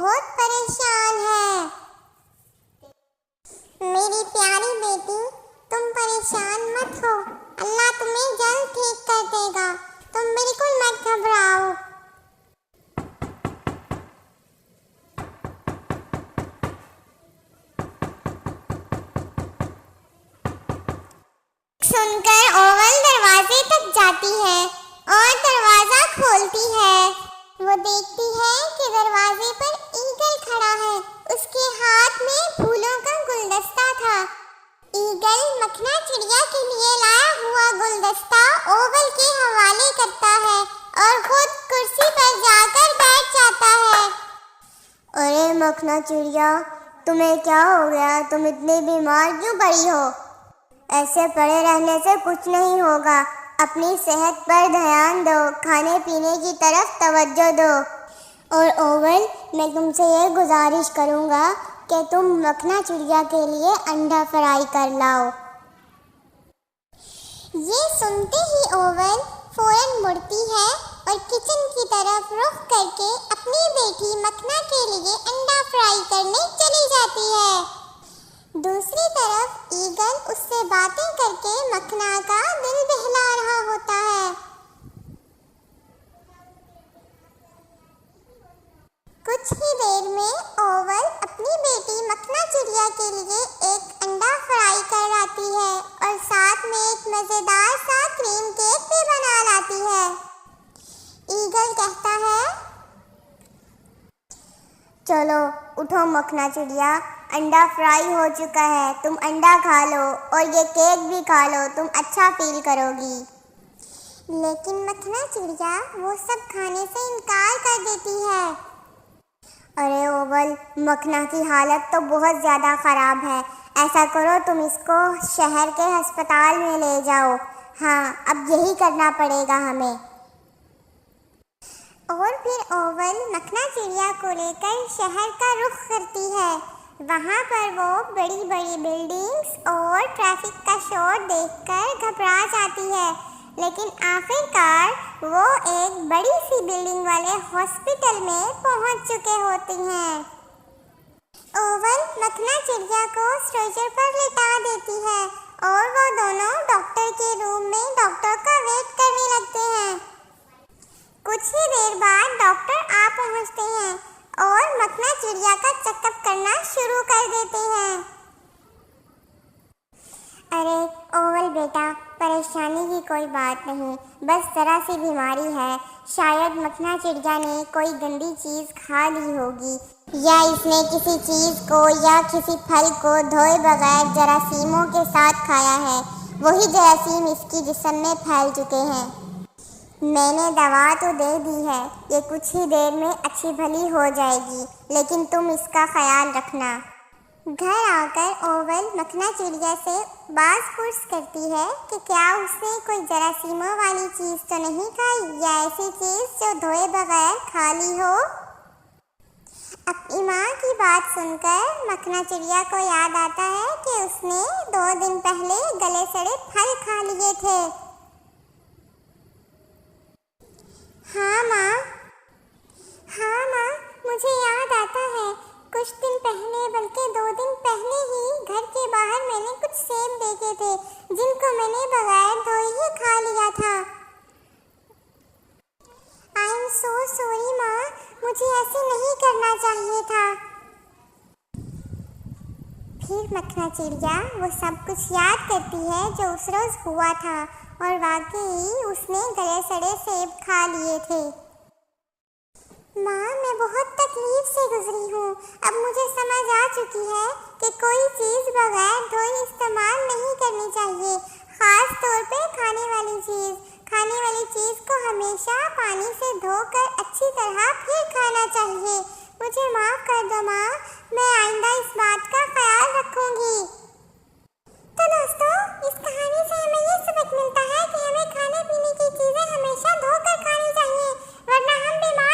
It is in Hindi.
बहुत परेशान है। मेरी प्यारी बेटी, तुम परेशान मत हो, अल्लाह तुम्हें जल्द ठीक कर देगा, तुम बिल्कुल मत घबराओ। सुनकर ओवल दरवाजे तक जाती है और दरवाजा खोलती है। वो देखती है कि दरवाजे पर ईगल खड़ा है। उसके हाथ में फूलों का गुलदस्ता था। ईगल मखना चिड़िया के लिए लाया हुआ गुलदस्ता ओवल के हवाले करता है और खुद कुर्सी पर जाकर बैठ जाता है। अरे मखना चिड़िया, तुम्हें क्या हो गया? तुम इतनी बीमार क्यों पड़ी हो? ऐसे पड़े रहने से कुछ नहीं होगा। अपनी सेहत पर ध्यान दो, खाने पीने की तरफ तवज्जो दो। और ओवल, मैं तुमसे ये गुजारिश करूँगा कि तुम मखना चिड़िया के लिए अंडा फ्राई कर लाओ। ये सुनते ही ओवल फौरन मुड़ती है और किचन की तरफ रुख करके अपनी बेटी मखना के लिए अंडा फ्राई करने चली जाती है। दूसरी तरफ ईगल उससे बातें करके मखना का दिल बहला रहा होता है। कुछ ही देर में ओवल अपनी बेटी मखना चिड़िया के लिए एक अंडा फ्राई कर लाती है और साथ में एक मजेदार सा क्रीम केक भी बना लाती है। ईगल कहता है, चलो उठो मखना चिड़िया, अंडा फ्राई हो चुका है, तुम अंडा खा लो और ये केक भी खा लो, तुम अच्छा फील करोगी। लेकिन मखना चिड़िया वो सब खाने से इनकार कर देती है। अरे ओवल, मखना की हालत तो बहुत ज़्यादा ख़राब है। ऐसा करो, तुम इसको शहर के अस्पताल में ले जाओ। हाँ, अब यही करना पड़ेगा हमें। और फिर ओवल मखना चिड़िया को लेकर शहर का रुख करती है। वहाँ पर वो बड़ी बड़ी बिल्डिंग्स और ट्रैफिक का शोर देखकर घबरा जाती है, लेकिन आखिरकार वो एक बड़ी सी बिल्डिंग वाले हॉस्पिटल में पहुँच चुके होती हैं। ओवल मखना चिड़िया को स्ट्रेचर पर लेटा देती है और वो दोनों डॉक्टर के रूम में डॉक्टर का वेट करने लगते हैं। कुछ ही देर बाद डॉक्टर आ पहुंचते हैं और मखना चिड़िया का चेकअप करना शुरू कर देते हैं। अरे ओवल बेटा, परेशानी की कोई बात नहीं, बस ज़रा सी बीमारी है। शायद मखना चिड़िया ने कोई गंदी चीज़ खा ली होगी, या इसने किसी चीज़ को या किसी फल को धोए बगैर जरासीमों के साथ खाया है। वही जरासीम इसकी जिस्म में फैल चुके हैं। मैंने दवा तो दे दी है, ये कुछ ही देर में अच्छी भली हो जाएगी, लेकिन तुम इसका ख्याल रखना। घर आकर ओवल मखना चिड़िया से बाज़-पुर्स करती है कि क्या उसने कोई जरासीमों वाली चीज़ तो नहीं खाई, या ऐसी चीज़ जो धोए बगैर खा ली हो। अपनी माँ की बात सुनकर मखना चिड़िया को याद आता है कि उसने 2 दिन पहले गले सड़े फल खा लिए थे। हाँ माँ, मुझे याद आता है, कुछ दिन पहले, बल्कि 2 दिन पहले ही घर के बाहर मैंने कुछ सेब देखे थे, जिनको मैंने बगैर धोए ही खा लिया था। आई एम सो सॉरी माँ, मुझे ऐसे नहीं करना चाहिए था। फिर मखना चिड़िया वो सब कुछ याद करती है जो उस रोज़ हुआ था, और वाकई उसने गले सड़े सेब खा लिए थे। माँ, मैं बहुत तकलीफ से गुजरी हूँ। अब मुझे समझ आ चुकी है कि कोई चीज़ बगैर धोए इस्तेमाल नहीं करनी चाहिए, ख़ास तौर पे खाने वाली चीज़। खाने वाली चीज़ को हमेशा पानी से धोकर अच्छी तरह फिर खाना चाहिए। मुझे माफ़ कर दो माँ, मैं आइंदा इस बात का ख्याल रखूँगी। तो दोस्तों, इस कहानी से हमें ये सबक मिलता है कि हमें खाने पीने की चीज़ें हमेशा धोकर खानी चाहिए, वरना हम बीमार